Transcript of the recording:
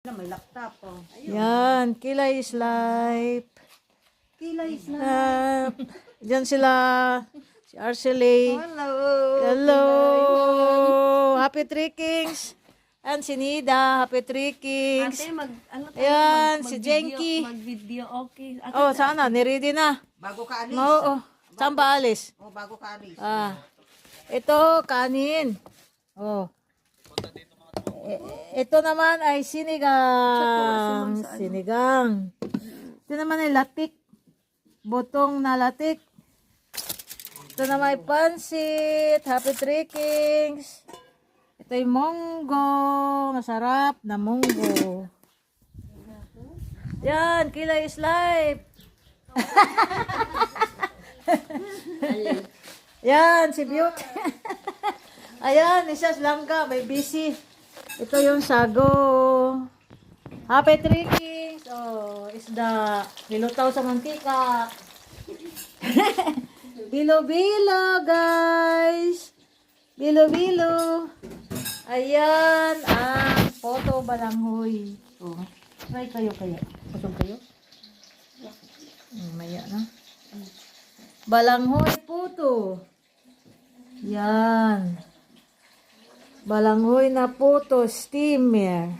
May laptop oh. Yan, Kilay is life. Kilay na. Diyan sila. Si Arcely. Hello. Hello. Happy Trickings. And si Nida, happy Trickings. Ate, ano tayo? Ayan, si Jenky. Mag-video, okay. Ate, Oh, sana, niready na. Bago ka alis. Oo. Saan ba alis? Oh, bago ka alis. Ito, kanin. Oh. Ito naman ay sinigang. Sinigang. Ito naman ay latik. Butong na latik. Ito naman ay pansit. Happy Trickings. Ito ay munggo. Masarap na munggo. Yan, Kilay is life. Yan, si Beauty. Ayan, isa langka, may busy. Ito yung sago. Happy Trickings. Oh, isda. Nilutaw sa mantika. Bilo-bilo, guys. Bilo-bilo. Ayan, ang photo balanghoy. Oh, try kayo kaya. Pasok kayo? Maya na. Balanghoy puto. Yan. Balanghoy na puto steamer.